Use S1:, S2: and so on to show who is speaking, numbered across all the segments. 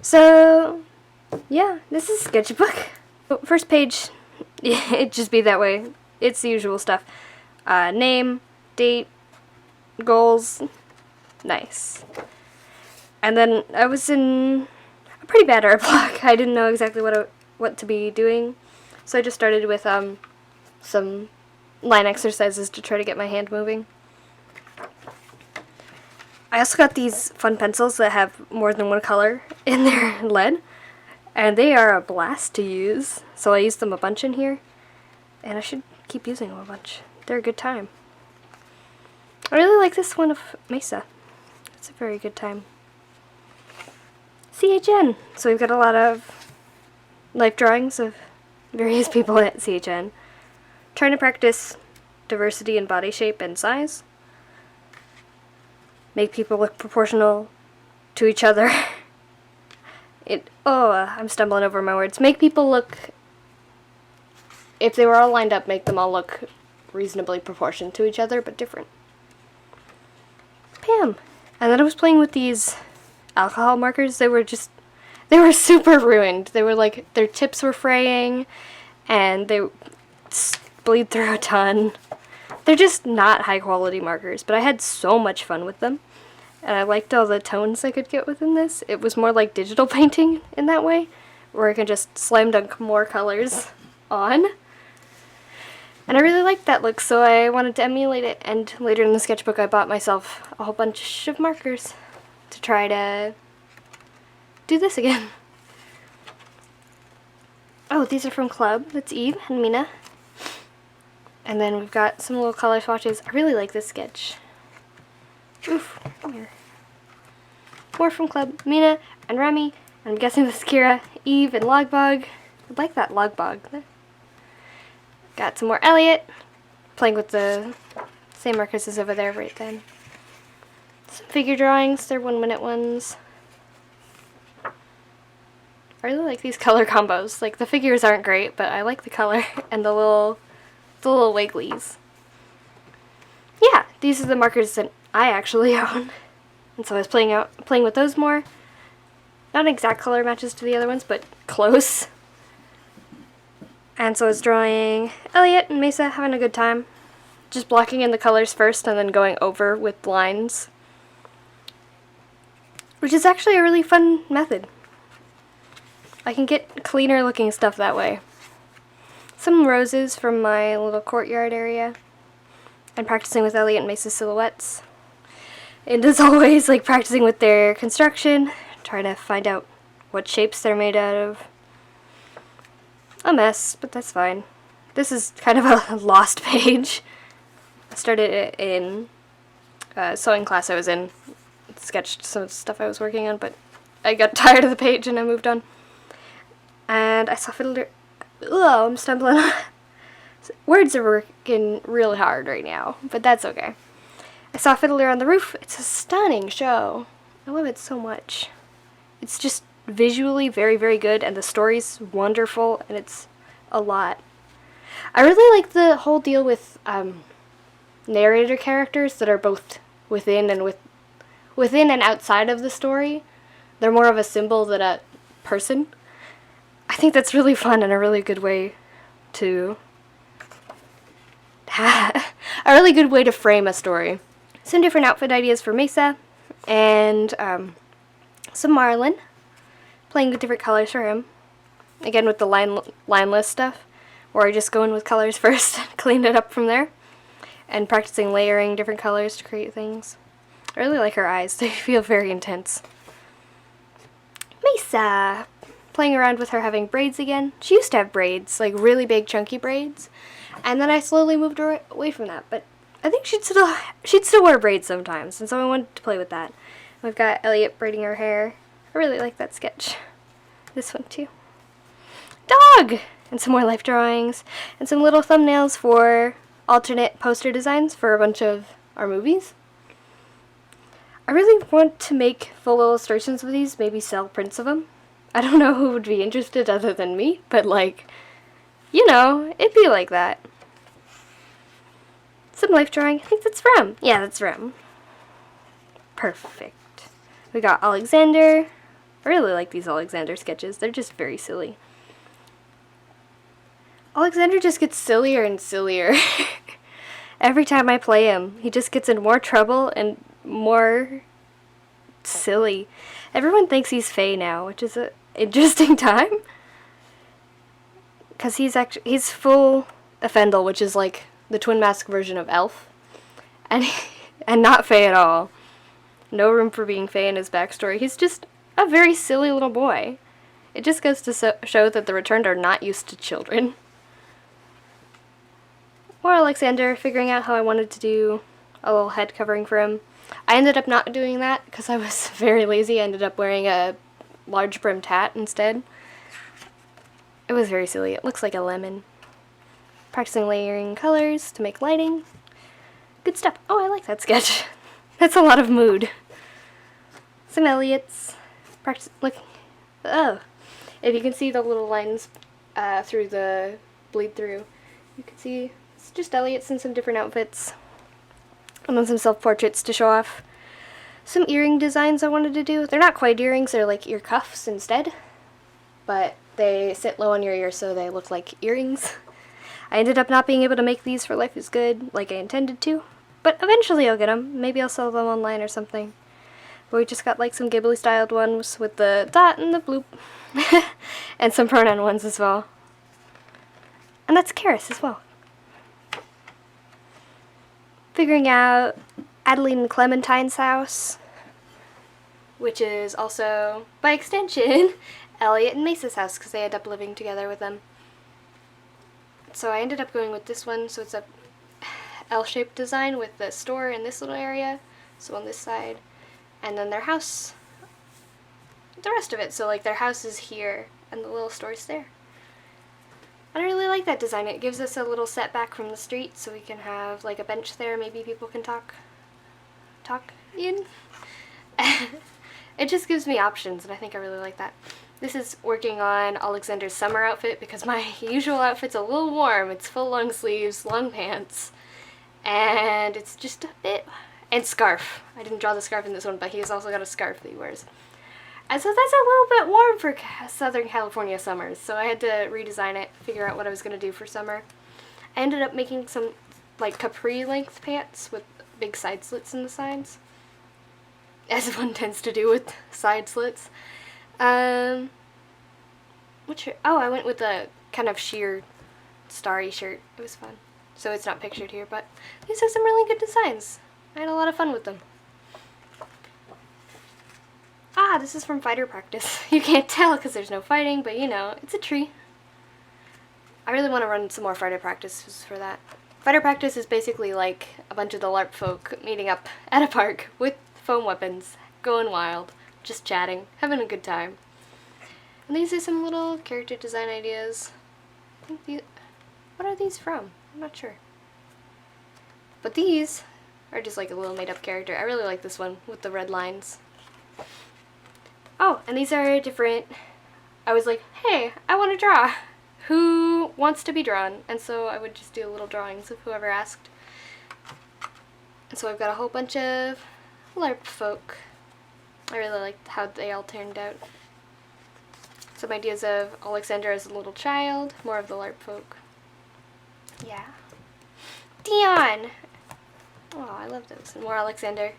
S1: So, yeah, this is sketchbook. First page, it'd just be that way. It's the usual stuff. Name, date, goals, nice. And then I was in a pretty bad art block. I didn't know exactly what to be doing, so I just started with some line exercises to try to get my hand moving. I also got these fun pencils that have more than one color in their lead, and they are a blast to use, so I used them a bunch in here, and I should keep using them a bunch. They're a good time. I really like this one of Mesa. It's a very good time. CHN! So we've got a lot of life drawings of various people at CHN. Trying to practice diversity in body shape and size. Make people look proportional to each other. I'm stumbling over my words. Make people look, if they were all lined up, make them all look reasonably proportioned to each other, but different. Pam. And then I was playing with these alcohol markers. They were super ruined. They were like, their tips were fraying, and they bleed through a ton. They're just not high quality markers, but I had so much fun with them. And I liked all the tones I could get within this. It was more like digital painting in that way, where I can just slam dunk more colors on. And I really liked that look, so I wanted to emulate it, and later in the sketchbook I bought myself a whole bunch of markers to try to do this again. Oh, these are from Club. That's Eve and Mina. And then we've got some little color swatches. I really like this sketch. Oof, come here. More from Club. Mina and Remy. And I'm guessing this is Kira, Eve, and Logbog. I like that Logbog. Got some more Elliot. Playing with the same markers as over there right then. Some figure drawings. They're 1 minute ones. I really like these color combos. Like, the figures aren't great, but I like the color and the little wigglies. Yeah, these are the markers that I actually own. And so I was playing with those more. Not exact color matches to the other ones, but close. And so I was drawing Elliot and Mesa having a good time. Just blocking in the colors first and then going over with lines. Which is actually a really fun method. I can get cleaner looking stuff that way. Some roses from my little courtyard area. And practicing with Elliot and Mesa's silhouettes. And as always, like practicing with their construction. Trying to find out what shapes they're made out of. A mess, but that's fine. This is kind of a lost page. I started it in sewing class I was in. Sketched some stuff I was working on, but I got tired of the page and I moved on. And I saw Fiddler... Oh, I'm stumbling. Words are working really hard right now, but that's okay. I saw Fiddler on the Roof. It's a stunning show. I love it so much. It's just visually very, very good, and the story's wonderful, and it's a lot. I really like the whole deal with narrator characters that are both within and outside of the story. They're more of a symbol than a person. I think that's really fun and a really good way to frame a story. Some different outfit ideas for Mesa, and some Marlin, playing with different colors for him. Again with the lineless stuff, where I just go in with colors first and clean it up from there, and practicing layering different colors to create things. I really like her eyes, they feel very intense. Mesa! Playing around with her having braids again. She used to have braids, like really big chunky braids, and then I slowly moved her away from that, but I think she'd still wear braids sometimes, and so I wanted to play with that. We've got Elliot braiding her hair. I really like that sketch. This one too. Dog! And some more life drawings, and some little thumbnails for alternate poster designs for a bunch of our movies. I really want to make full illustrations of these, maybe sell prints of them. I don't know who would be interested other than me, but like, you know, it'd be like that. Some life drawing. I think that's Rem. Yeah, that's Rem. Perfect. We got Alexander, really like these Alexander sketches. They're just very silly. Alexander just gets sillier and sillier. Every time I play him, he just gets in more trouble and more silly. Everyone thinks he's Fae now, which is an interesting time. Because he's full Offendle, which is like the twin mask version of Elf. And not Fae at all. No room for being Fae in his backstory. He's just a very silly little boy. It just goes to show that the Returned are not used to children. Or Alexander, figuring out how I wanted to do a little head covering for him. I ended up not doing that because I was very lazy. I ended up wearing a large brimmed hat instead. It was very silly. It looks like a lemon. Practicing layering colors to make lighting. Good stuff. Oh, I like that sketch. That's a lot of mood. Some Elliots. Practice looking. Oh. If you can see the little lines through the bleed through, you can see it's just Elliots in some different outfits. And then some self-portraits to show off. Some earring designs I wanted to do. They're not quite earrings, they're like ear cuffs instead. But they sit low on your ear so they look like earrings. I ended up not being able to make these for Life is Good like I intended to. But eventually I'll get them. Maybe I'll sell them online or something. But we just got like some Ghibli styled ones with the dot and the bloop. And some pronoun ones as well. And that's Karis as well. Figuring out Adeline and Clementine's house, which is also, by extension, Elliot and Mace's house, because they end up living together with them. So I ended up going with this one, so it's a L-shaped design with the store in this little area, so on this side, and then their house, the rest of it, so like their house is here, and the little store's there. I really like that design. It gives us a little setback from the street so we can have like a bench there. Maybe people can talk in. It just gives me options and I think I really like that. This is working on Alexander's summer outfit because my usual outfit's a little warm. It's full long sleeves, long pants, and it's just a bit... and scarf. I didn't draw the scarf in this one, but he's also got a scarf that he wears. And so that's a little bit warm for Southern California summers, so I had to redesign it, figure out what I was going to do for summer. I ended up making some like capri length pants with big side slits in the sides, as one tends to do with side slits. I went with a kind of sheer starry shirt. It was fun. So it's not pictured here, but these are some really good designs. I had a lot of fun with them. Ah, this is from fighter practice. You can't tell because there's no fighting, but you know, it's a tree. I really want to run some more fighter practices for that. Fighter practice is basically like a bunch of the LARP folk meeting up at a park with foam weapons, going wild, just chatting, having a good time. And these are some little character design ideas. I think what are these from? I'm not sure. But these are just like a little made up character. I really like this one with the red lines. Oh, and these are different. I was like, hey, I want to draw. Who wants to be drawn? And so I would just do little drawings of whoever asked. And so I've got a whole bunch of LARP folk. I really liked how they all turned out. Some ideas of Alexander as a little child, more of the LARP folk. Yeah. Dion! Oh, I love those. And more Alexander.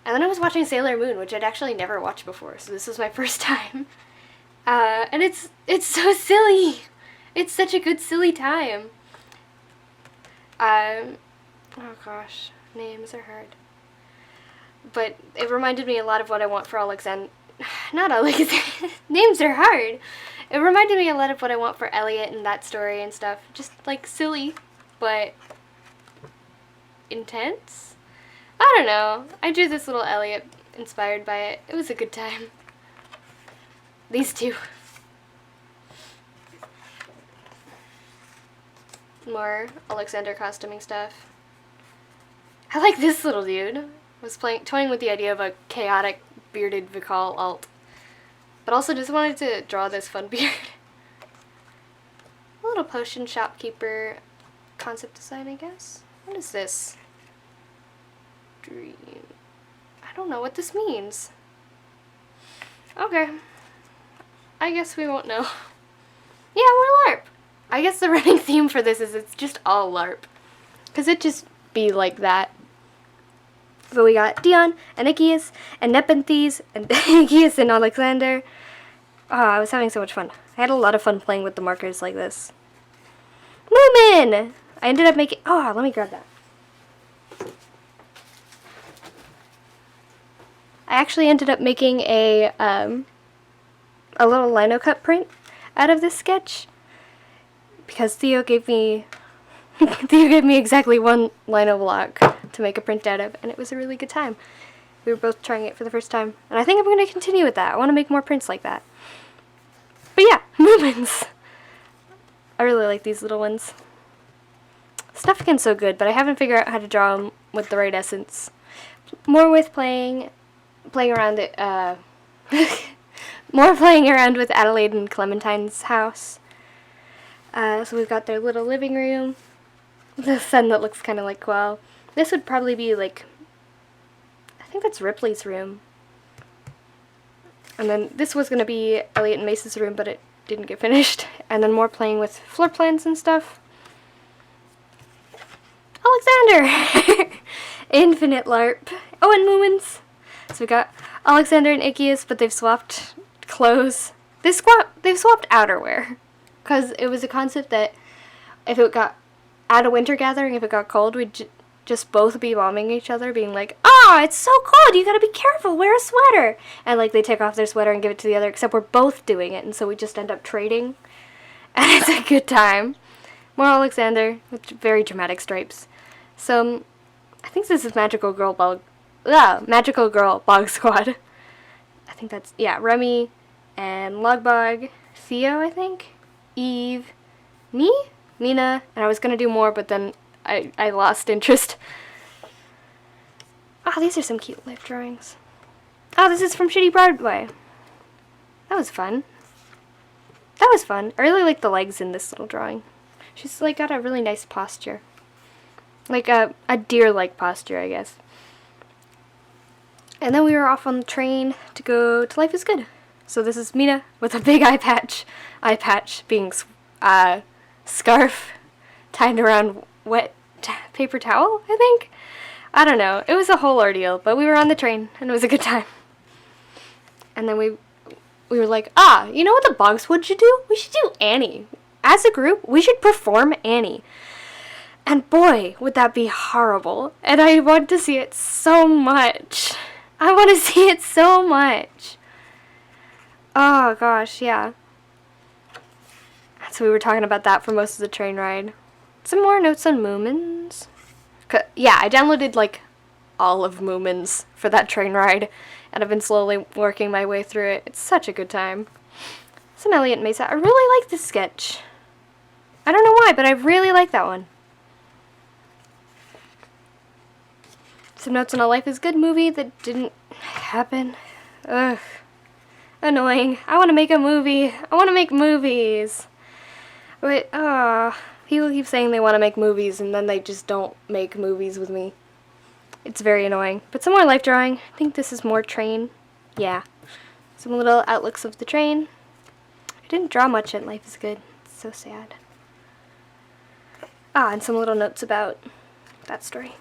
S1: And then I was watching Sailor Moon, which I'd actually never watched before, so this was my first time. And it's so silly! It's such a good silly time. Oh gosh, names are hard. But it reminded me a lot of what I want for Alexander. Not Alexander. Names are hard! It reminded me a lot of what I want for Elliot and that story and stuff. Just like silly, but intense? I don't know. I drew this little Elliot inspired by it. It was a good time. These two. More Alexander costuming stuff. I like this little dude. I was toying with the idea of a chaotic bearded Vikal alt. But also just wanted to draw this fun beard. A little potion shopkeeper concept design, I guess. What is this? Dream. I don't know what this means. Okay. I guess we won't know. Yeah, more LARP. I guess the running theme for this is it's just all LARP. Because it just be like that. But we got Dion, and Ikius, and Nepenthes, and Ikius and Alexander. Oh, I was having so much fun. I had a lot of fun playing with the markers like this. Moomin! I ended up making... Oh, let me grab that. I actually ended up making a little lino cut print out of this sketch. Because Theo gave me exactly one lino block to make a print out of, and it was a really good time. We were both trying it for the first time, and I think I'm going to continue with that. I want to make more prints like that. But yeah, movements. I really like these little ones. Stuffkin's so good, but I haven't figured out how to draw them with the right essence. More with playing around it, more playing around with Adelaide and Clementine's house. So we've got their little living room. The sun that looks kind of like Quell. This would probably be like, I think that's Ripley's room. And then this was going to be Elliot and Mace's room, but it didn't get finished. And then more playing with floor plans and stuff. Alexander! Infinite LARP. Oh, and Moomins. So we got Alexander and Ikius, but they've swapped clothes. They've swapped outerwear. Because it was a concept that if it got at a winter gathering, if it got cold, we'd just both be bombing each other, being like, "Ah, it's so cold, you gotta be careful, wear a sweater." And like they take off their sweater and give it to the other, except we're both doing it, and so we just end up trading. And it's a good time. More Alexander, with very dramatic stripes. Some, I think this is Magical Girl Bog Squad. I think that's, yeah, Remy and Logbog, Theo, I think, Eve, me, Mina, and I was gonna do more, but then I lost interest. Oh, these are some cute life drawings. Oh, this is from Shitty Broadway. That was fun. That was fun. I really like the legs in this little drawing. She's like got a really nice posture. Like a deer-like posture, I guess. And then we were off on the train to go to Life is Good. So this is Mina with a big eye patch being scarf tied around wet paper towel, I think. I don't know. It was a whole ordeal, but we were on the train and it was a good time. And then we were like, you know what the Bogswood should do? We should do Annie. As a group, we should perform Annie. And boy, would that be horrible. And I want to see it so much. I want to see it so much. Oh gosh, yeah. So we were talking about that for most of the train ride. Some more notes on Moomins. Yeah, I downloaded like all of Moomins for that train ride, and I've been slowly working my way through it. It's such a good time. Some Elliot Mesa. I really like this sketch. I don't know why, but I really like that one. Some notes on a Life is Good movie that didn't happen. Ugh. Annoying. I want to make a movie. I want to make movies. But, people keep saying they want to make movies and then they just don't make movies with me. It's very annoying. But some more life drawing. I think this is more train. Yeah. Some little outlooks of the train. I didn't draw much in Life is Good. It's so sad. And some little notes about that story.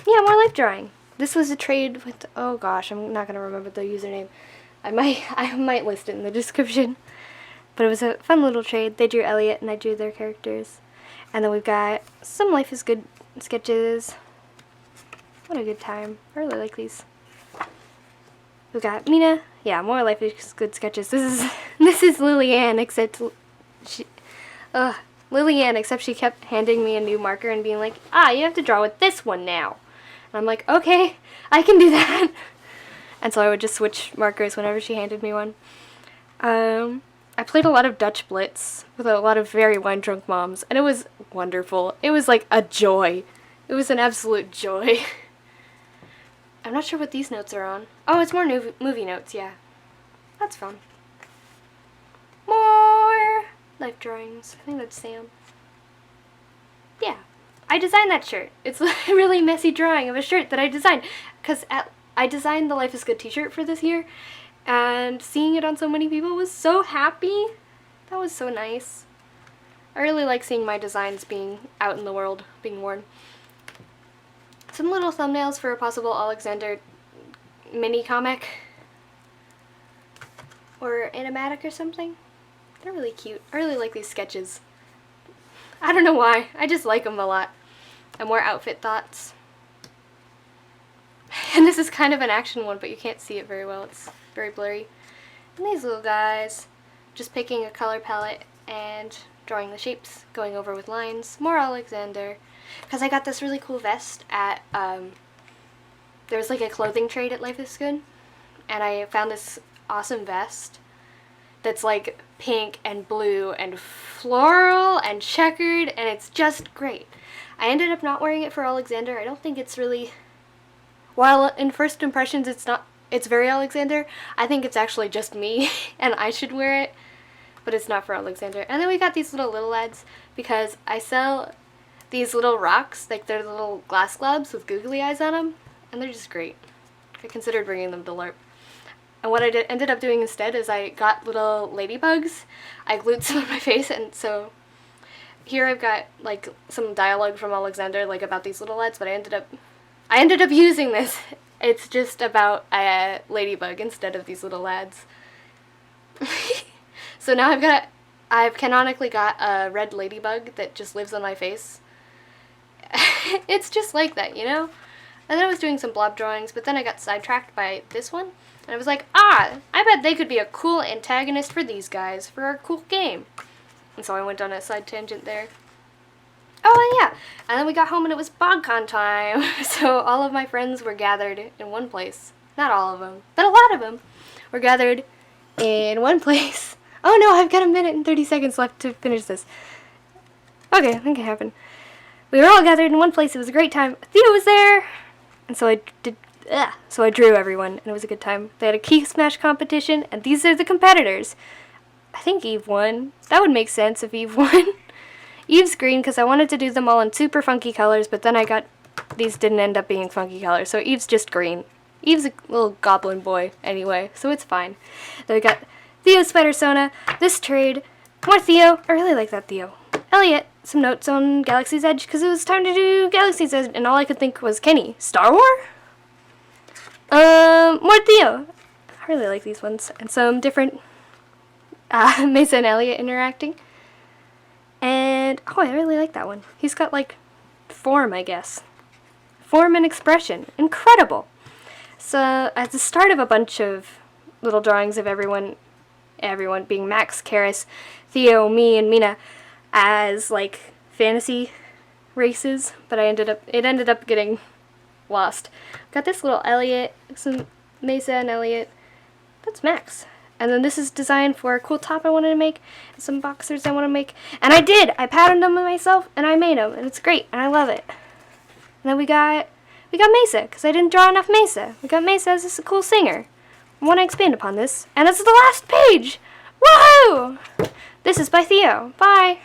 S1: Yeah, more life drawing. This was a trade with, oh gosh, I'm not going to remember the username. I might list it in the description. But it was a fun little trade. They drew Elliot and I drew their characters. And then we've got some Life is Good sketches. What a good time. I really like these. We've got Mina. Yeah, more Life is Good sketches. This is Lillian, except Lillian, except she kept handing me a new marker and being like, you have to draw with this one now. And I'm like, okay, I can do that. And so I would just switch markers whenever she handed me one. I played a lot of Dutch Blitz with a lot of very wine-drunk moms, and it was wonderful. It was like a joy. It was an absolute joy. I'm not sure what these notes are on. Oh, it's more movie notes, yeah. That's fun. More life drawings. I think that's Sam. Yeah. I designed that shirt. It's a really messy drawing of a shirt that I designed. Because I designed the Life is Good t-shirt for this year. and seeing it on so many people was so happy. That was so nice. I really like seeing my designs being out in the world, being worn. Some little thumbnails for a possible Alexander mini comic or animatic or something. They're really cute. I really like these sketches. I don't know why. I just like them a lot. And more outfit thoughts. And this is kind of an action one, but you can't see it very well. It's very blurry. And these little guys. Just picking a color palette and drawing the shapes, going over with lines. More Alexander. Because I got this really cool vest at, there's like a clothing trade at Life is Good. And I found this awesome vest that's like pink and blue and floral and checkered, and it's just great. I ended up not wearing it for Alexander. I don't think it's really, while in first impressions it's very Alexander, I think it's actually just me and I should wear it, but it's not for Alexander. And then we got these little lads because I sell these little rocks, like they're little glass globs with googly eyes on them, and they're just great. I considered bringing them to LARP. And what I ended up doing instead is I got little ladybugs. I glued some on my face, and so here I've got like some dialogue from Alexander like about these little lads, but I ended up using this. It's just about a ladybug instead of these little lads. So now I've canonically got a red ladybug that just lives on my face. It's just like that, you know? And then I was doing some blob drawings, but then I got sidetracked by this one. And I was like, I bet they could be a cool antagonist for these guys, for our cool game. And so I went on a side tangent there. Oh, and yeah. And then we got home and it was BogCon time. So all of my friends were gathered in one place. Not all of them, but a lot of them were gathered in one place. Oh no, I've got a minute and 30 seconds left to finish this. Okay, I think it happened. We were all gathered in one place. It was a great time. Theo was there. And so I drew everyone, and it was a good time. They had a key smash competition, and these are the competitors. I think Eve won. That would make sense if Eve won. Eve's green because I wanted to do them all in super funky colors, but then these didn't end up being funky colors, so Eve's just green. Eve's a little goblin boy anyway, so it's fine. Then we got Theo Spider-Sona, this trade, more Theo. I really like that Theo. Elliot, some notes on Galaxy's Edge because it was time to do Galaxy's Edge, and all I could think was Kenny. Star Wars? More Theo. I really like these ones. And some different Mesa and Elliot interacting. And, oh, I really like that one. He's got, like, form, I guess. Form and expression. Incredible. So, at the start of a bunch of little drawings of everyone being Max, Karis, Theo, me, and Mina as, like, fantasy races. But it ended up getting lost. Got this little Elliot, some Mesa and Elliot. That's Max. And then this is designed for a cool top I wanted to make, and some boxers I want to make. And I did! I patterned them myself, and I made them, and it's great, and I love it. And then we got Mesa, because I didn't draw enough Mesa. We got Mesa as a cool singer. I want to expand upon this. And this is the last page! Woohoo! This is by Theo. Bye!